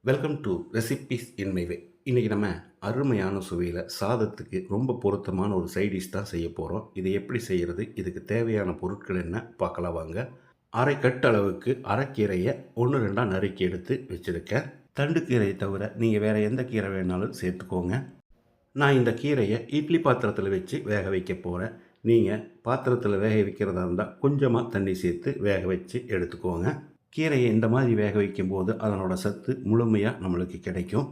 Welcome to recipes in my way. இன்றைக்கி நம்ம அருமையான சுவையில் சாதத்துக்கு ரொம்ப பொருத்தமான ஒரு சைடிஷ் தான் செய்ய போகிறோம். இது எப்படி செய்கிறது, இதுக்கு தேவையான பொருட்கள் என்ன பார்க்கலாம் வாங்க. அரை கட்டு அளவுக்கு அரைக்கீரையை 1-2 நறுக்கி எடுத்து வச்சுருக்கேன். தண்டு கீரையை தவிர நீங்கள் வேறு எந்த கீரை வேணாலும் சேர்த்துக்கோங்க. நான் இந்த கீரையை இட்லி பாத்திரத்தில் வச்சு வேக வைக்க போகிறேன். நீங்கள் பாத்திரத்தில் வேக வைக்கிறதா இருந்தால் கொஞ்சமாக தண்ணி சேர்த்து வேக வச்சு எடுத்துக்கோங்க. கீரையை இந்த மாதிரி வேக வைக்கும்போது அதனோட சத்து முழுமையாக நம்மளுக்கு கிடைக்கும்.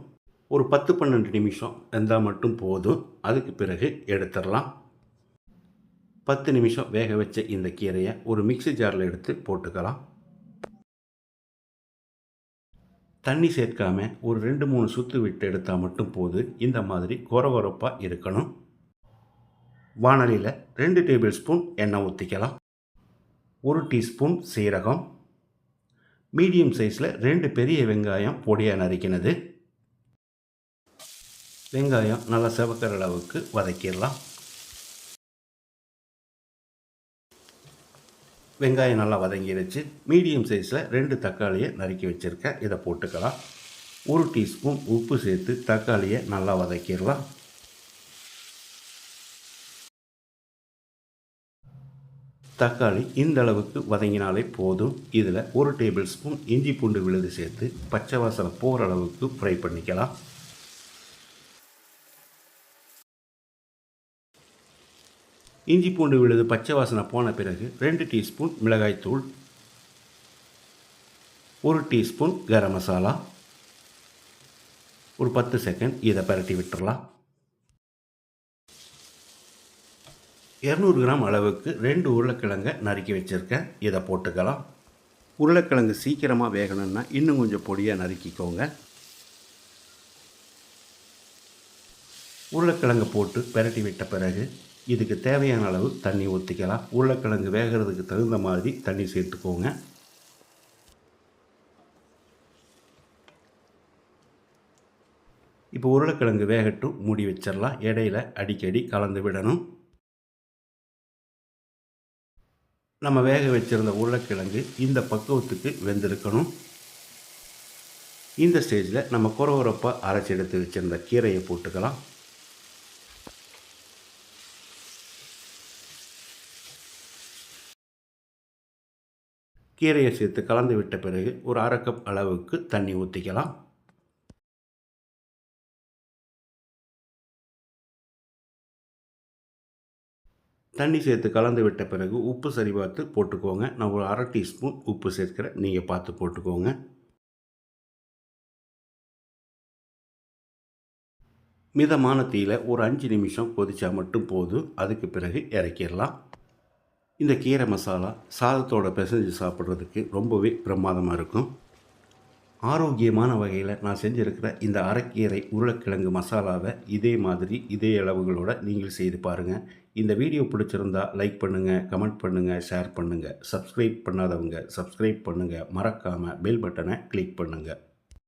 ஒரு 10-12 நிமிஷம் வெந்தால் மட்டும் போதும். அதுக்கு பிறகு எடுத்துடலாம். 10 நிமிஷம் வேக வச்ச இந்த கீரையை ஒரு மிக்ஸி ஜாரில் எடுத்து போட்டுக்கலாம். தண்ணி சேர்க்காம ஒரு 2-3 சுற்று விட்டு எடுத்தால் மட்டும் போதும். இந்த மாதிரி கொரகொரப்பாக இருக்கணும். வாணலியில் 2 டேபிள் ஸ்பூன் எண்ணெய் ஊற்றிக்கலாம். 1 டீஸ்பூன் சீரகம், மீடியம் சைஸில் 2 பெரிய வெங்காயம் பொடியாக நறுக்கினது. வெங்காயம் நல்லா செவக்கிற அளவுக்கு வதக்கிடலாம். வெங்காயம் நல்லா வதங்கிடுச்சு. மீடியம் சைஸில் 2 தக்காளியை நறுக்கி வச்சுருக்கேன். இதை போட்டுக்கலாம். 1 டீஸ்பூன் உப்பு சேர்த்து தக்காளியை நல்லா வதக்கிடலாம். தக்காளி இந்த அளவுக்கு வதங்கினாலே போதும். இதில் 1 டேபிள் ஸ்பூன் இஞ்சி பூண்டு விழுது சேர்த்து பச்சை வாசனை போகிற அளவுக்கு ஃப்ரை பண்ணிக்கலாம். இஞ்சி பூண்டு விழுது பச்சை வாசனை போன பிறகு 2 டீஸ்பூன் மிளகாய்த்தூள், 1 டீஸ்பூன் கரம் மசாலா, ஒரு 10 செகண்ட் இதை பரட்டி விட்டுடலாம். 200 கிராம் அளவுக்கு 2 உருளைக்கிழங்கை நறுக்கி வச்சுருக்கேன். இதை போட்டுக்கலாம். உருளைக்கிழங்கு சீக்கிரமாக வேகணும்னா இன்னும் கொஞ்சம் பொடியாக நறுக்கிக்கோங்க. உருளைக்கிழங்கு போட்டு பெரட்டி விட்ட பிறகு இதுக்கு தேவையான அளவு தண்ணி ஊற்றிக்கலாம். உருளைக்கிழங்கு வேகிறதுக்கு தகுந்த மாதிரி தண்ணி சேர்த்துக்கோங்க. இப்போ உருளைக்கிழங்கு வேகட்டும், மூடி வச்சிடலாம். இடையில அடிக்கடி கலந்து விடணும். நம்ம வேக வச்சுருந்த உருளைக்கிழங்கு இந்த பக்குவத்துக்கு வெந்திருக்கணும். இந்த ஸ்டேஜில் நம்ம கொரகொரப்பாக அரைச்சி எடுத்து வச்சுருந்த கீரையை போட்டுக்கலாம். கீரையை சேர்த்து கலந்து விட்ட பிறகு ஒரு 1/2 கப் அளவுக்கு தண்ணி ஊற்றிக்கலாம். தண்ணி சேர்த்து கலந்து விட்ட பிறகு உப்பு சரி பார்த்து போட்டுக்கோங்க. நான் ஒரு 1/2 டீஸ்பூன் உப்பு சேர்க்கிறேன். நீங்கள் பார்த்து போட்டுக்கோங்க. மிதமான தீயில் ஒரு 5 நிமிஷம் கொதிச்சா மட்டும் போதும். அதுக்கு பிறகு இறக்கிடலாம். இந்த கீரை மசாலா சாதத்தோட பிசைஞ்சு சாப்பிட்றதுக்கு ரொம்பவே பிரமாதமாக இருக்கும். ஆரோக்கியமான வகையில் நான் செஞ்சுருக்கிற இந்த அரைக்கீரை உருளைக்கிழங்கு மசாலாவை இதே மாதிரி இதே அளவுகளோடு நீங்கள் செய்து பாருங்கள். இந்த வீடியோ பிடிச்சிருந்தா லைக் பண்ணுங்கள், கமெண்ட் பண்ணுங்கள், ஷேர் பண்ணுங்கள். சப்ஸ்கிரைப் பண்ணாதவங்க சப்ஸ்கிரைப் பண்ணுங்கள். மறக்காமல் பெல் பட்டனை கிளிக் பண்ணுங்கள்.